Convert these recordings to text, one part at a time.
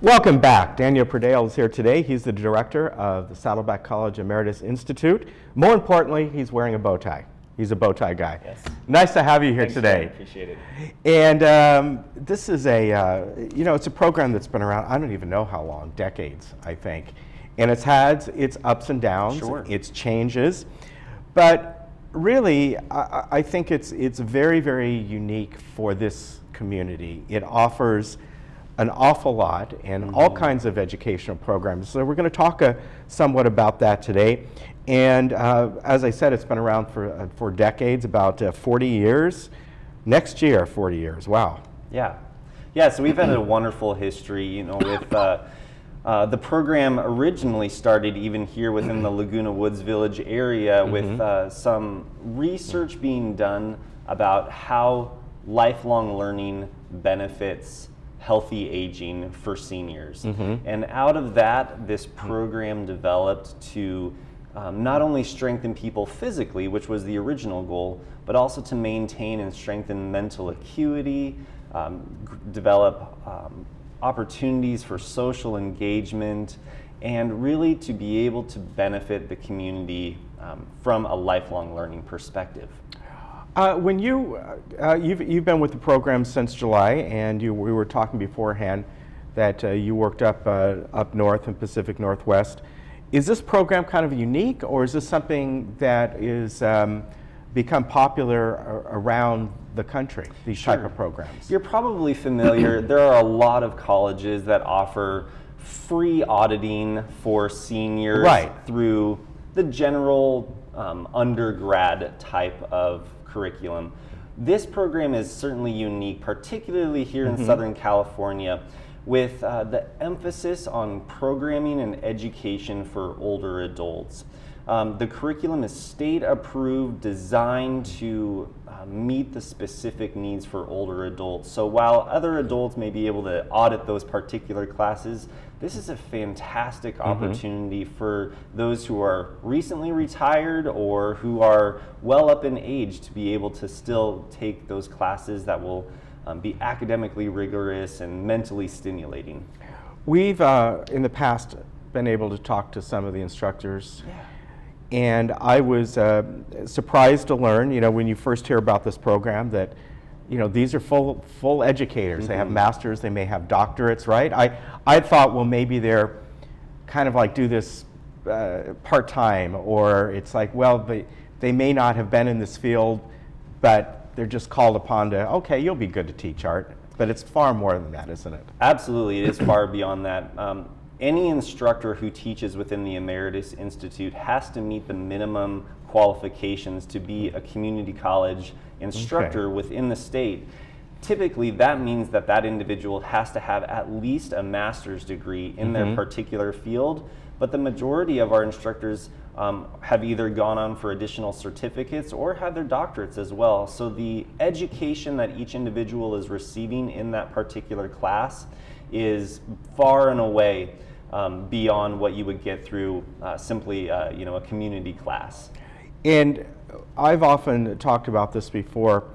Welcome back. Daniel Predoehl is here today. He's the director of the Saddleback College Emeritus Institute. More importantly, he's wearing a bow tie. He's a bow tie guy. Yes. Nice to have you here Thanks, today. man. Appreciate it. And this is it's a program that's been around, I don't even know how long, decades, I think. And it's had its ups and downs, Sure. its changes. But really, I think it's very, very unique for this community. It offers an awful lot and all kinds of educational programs. So we're going to talk somewhat about that today. And as I said, it's been around for decades, about 40 years. Next year, 40 years. Wow. Yeah. So we've had a wonderful history, with the program originally started even here within the Laguna Woods Village area with some research being done about how lifelong learning benefits healthy aging for seniors. And out of that, this program developed to not only strengthen people physically, which was the original goal, but also to maintain and strengthen mental acuity, develop opportunities for social engagement, and really to be able to benefit the community from a lifelong learning perspective. When you've been with the program since July, and we were talking beforehand that you worked up north in Pacific Northwest. Is this program kind of unique, or is this something that is become popular around the country, these type of programs? You're probably familiar. There are a lot of colleges that offer free auditing for seniors through the general undergrad type of curriculum. This program is certainly unique, particularly here in Southern California, with the emphasis on programming and education for older adults. The curriculum is state approved, designed to meet the specific needs for older adults. So while other adults may be able to audit those particular classes, this is a fantastic opportunity for those who are recently retired or who are well up in age to be able to still take those classes that will be academically rigorous and mentally stimulating. We've, in the past, been able to talk to some of the instructors. And I was surprised to learn, when you first hear about this program, that these are full educators. They have masters, they may have doctorates, right? I thought, well, maybe they're kind of like do this part-time, or it's like, well, they may not have been in this field, but they're just called upon to, okay, you'll be good to teach art. But it's far more than that, isn't it? Absolutely, it is far beyond that. Any instructor who teaches within the Emeritus Institute has to meet the minimum qualifications to be a community college instructor within the state. Typically, that means that that individual has to have at least a master's degree in their particular field, but the majority of our instructors have either gone on for additional certificates or have their doctorates as well. So the education that each individual is receiving in that particular class is far and away beyond what you would get through simply a community class. And I've often talked about this before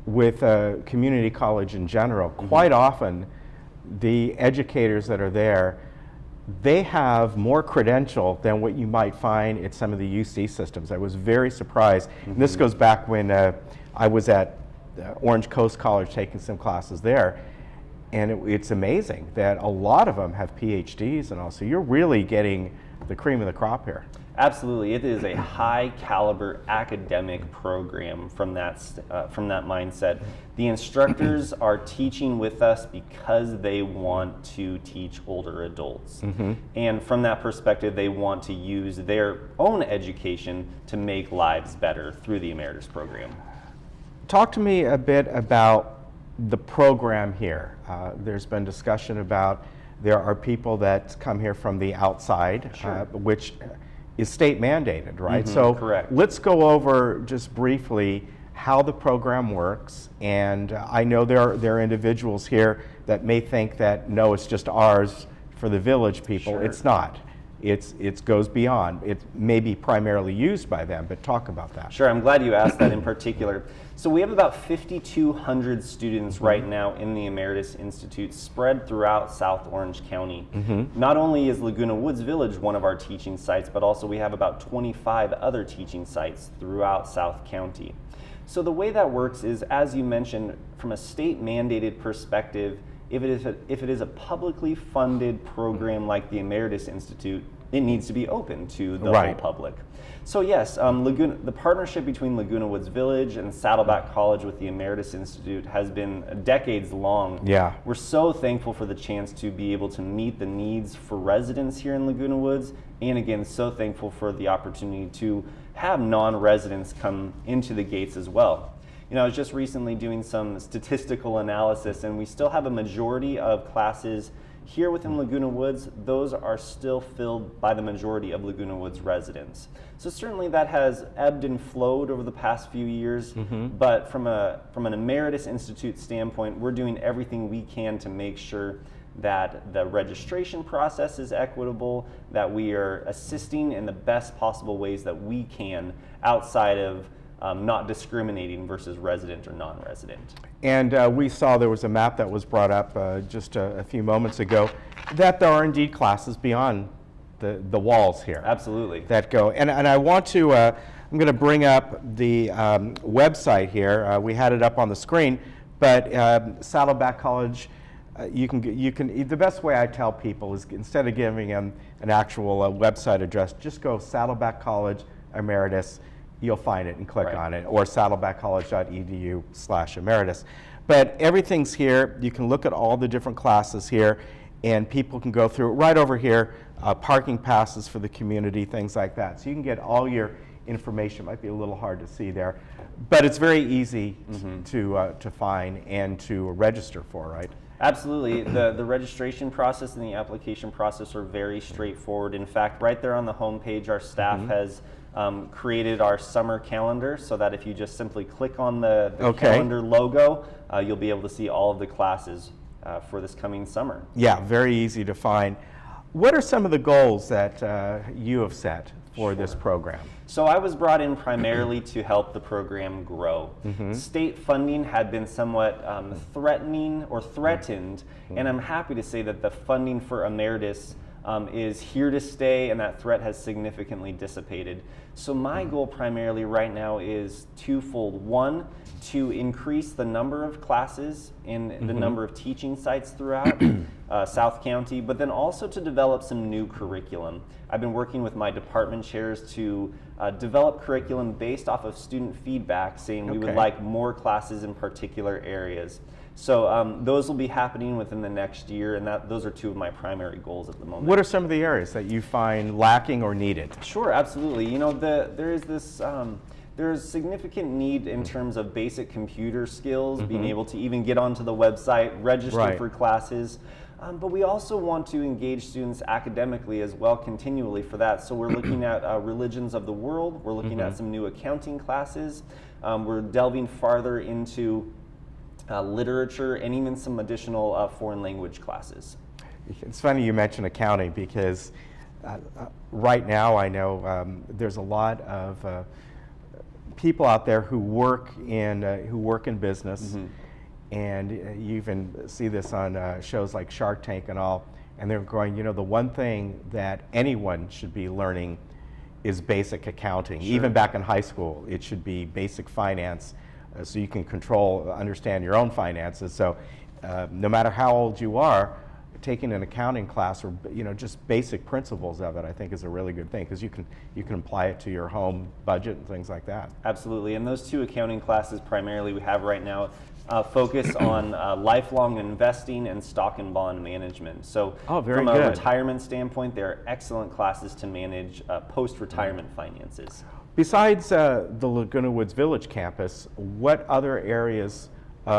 with community college in general. Quite often, the educators that are there, they have more credential than what you might find at some of the UC systems. I was very surprised. And this goes back when I was at Orange Coast College taking some classes there. And it's amazing that a lot of them have PhDs and all. So you're really getting the cream of the crop here. Absolutely, it is a high caliber academic program from that mindset. The instructors are teaching with us because they want to teach older adults. And from that perspective, they want to use their own education to make lives better through the Emeritus program. Talk to me a bit about the program here. There's been discussion about there are people that come here from the outside, which is state mandated, right? So correct. Let's go over just briefly how the program works. And I know there are individuals here that may think that, no, it's just ours for the village people. It's not. it goes beyond. It may be primarily used by them, but talk about that. Sure, I'm glad you asked that in particular. So we have about 5,200 students right now in the Emeritus Institute spread throughout South Orange County. Not only is Laguna Woods Village one of our teaching sites, but also we have about 25 other teaching sites throughout South County. So the way that works is, as you mentioned, from a state mandated perspective, if it is a publicly funded program like the Emeritus Institute, it needs to be open to the whole public. So yes, the partnership between Laguna Woods Village and Saddleback College with the Emeritus Institute has been decades long. Yeah. We're so thankful for the chance to be able to meet the needs for residents here in Laguna Woods, and again, so thankful for the opportunity to have non-residents come into the gates as well. You know, I was just recently doing some statistical analysis, and we still have a majority of classes here within Laguna Woods. Those are still filled by the majority of Laguna Woods residents. So certainly that has ebbed and flowed over the past few years, but from an Emeritus Institute standpoint, we're doing everything we can to make sure that the registration process is equitable, that we are assisting in the best possible ways that we can outside of not discriminating versus resident or non-resident. And we saw there was a map that was brought up just a few moments ago, that there are indeed classes beyond the walls here. Absolutely. That go. And I want to, I'm going to bring up the website here. We had it up on the screen, but Saddleback College, you can, the best way I tell people is, instead of giving them an actual website address, just go Saddleback College Emeritus. You'll find it and click on it, or saddlebackcollege.edu/emeritus. But everything's here. You can look at all the different classes here, and people can go through it right over here. Parking passes for the community, things like that. So you can get all your information. It might be a little hard to see there, but it's very easy to find and to register for, right? Absolutely. The registration process and the application process are very straightforward. In fact, right there on the home page, our staff has created our summer calendar, so that if you just simply click on the calendar logo, you'll be able to see all of the classes for this coming summer. Yeah, very easy to find. What are some of the goals that you have set for this program? So I was brought in primarily to help the program grow. State funding had been somewhat threatened, and I'm happy to say that the funding for Emeritus is here to stay, and that threat has significantly dissipated. So my goal primarily right now is twofold. One, to increase the number of classes and the number of teaching sites throughout South County, but then also to develop some new curriculum. I've been working with my department chairs to develop curriculum based off of student feedback, saying we would like more classes in particular areas. So those will be happening within the next year, and those are two of my primary goals at the moment. What are some of the areas that you find lacking or needed? Sure, absolutely. You know, there's significant need in terms of basic computer skills, being able to even get onto the website, register for classes. But we also want to engage students academically as well continually for that. So we're looking at religions of the world. We're looking at some new accounting classes. We're delving farther into literature, and even some additional foreign language classes. It's funny you mention accounting, because right now I know there's a lot of people out there who work in business, and you even see this on shows like Shark Tank and all, and they're going, you know, the one thing that anyone should be learning is basic accounting. Even back in high school, it should be basic finance, so you can understand your own finances. So no matter how old you are, taking an accounting class, or just basic principles of it, I think is a really good thing, because you can apply it to your home budget and things like that. Absolutely, and those two accounting classes primarily we have right now focus on lifelong investing and stock and bond management. So from a retirement standpoint, they're excellent classes to manage post-retirement finances. Besides the Laguna Woods Village campus, what other areas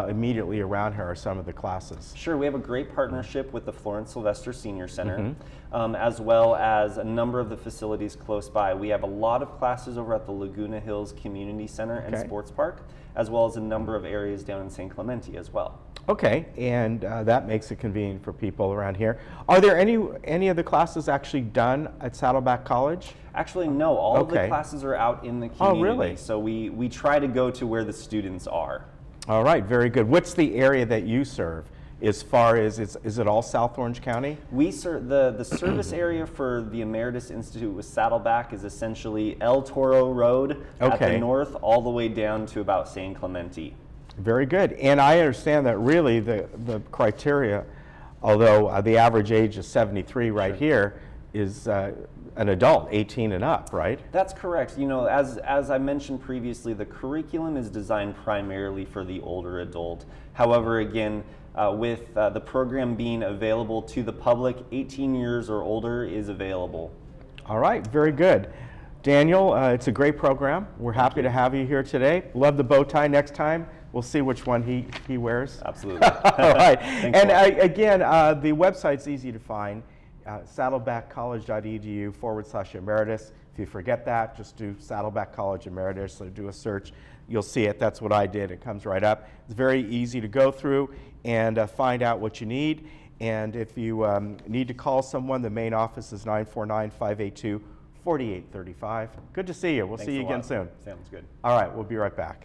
immediately around here are some of the classes? Sure, we have a great partnership with the Florence Sylvester Senior Center, as well as a number of the facilities close by. We have a lot of classes over at the Laguna Hills Community Center and Sports Park, as well as a number of areas down in San Clemente as well. Okay, and that makes it convenient for people around here. Are there any of the classes actually done at Saddleback College? Actually, no. All of the Okay. classes are out in the community. Oh, really? So we try to go to where the students are. All right, very good. What's the area that you serve? As far as, is it all South Orange County? We serve the service area for the Emeritus Institute with Saddleback is essentially El Toro Road at the north, all the way down to about San Clemente. Very good. And I understand that really the criteria, although the average age is 73 right here, is an adult, 18 and up, right? That's correct. You know, as I mentioned previously, the curriculum is designed primarily for the older adult. However, again, with the program being available to the public, 18 years or older is available. All right, very good. Daniel, it's a great program. We're happy to have you here today. Love the bow tie. Next time, we'll see which one he wears. Absolutely. All right. And again, the website's easy to find, saddlebackcollege.edu/emeritus. If you forget that, just do Saddleback College Emeritus, or do a search. You'll see it. That's what I did. It comes right up. It's very easy to go through and find out what you need. And if you need to call someone, the main office is 949-582-4835. Good to see you. We'll see you again soon. Sounds good. All right, we'll be right back.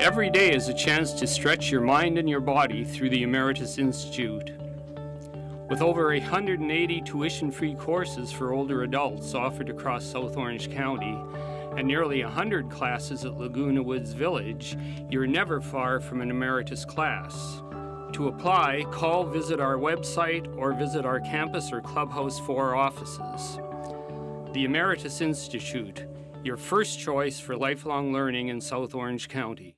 Every day is a chance to stretch your mind and your body through the Emeritus Institute. With over 180 tuition-free courses for older adults offered across South Orange County and nearly 100 classes at Laguna Woods Village, you're never far from an Emeritus class. To apply, call, visit our website, or visit our campus or Clubhouse 4 offices. The Emeritus Institute, your first choice for lifelong learning in South Orange County.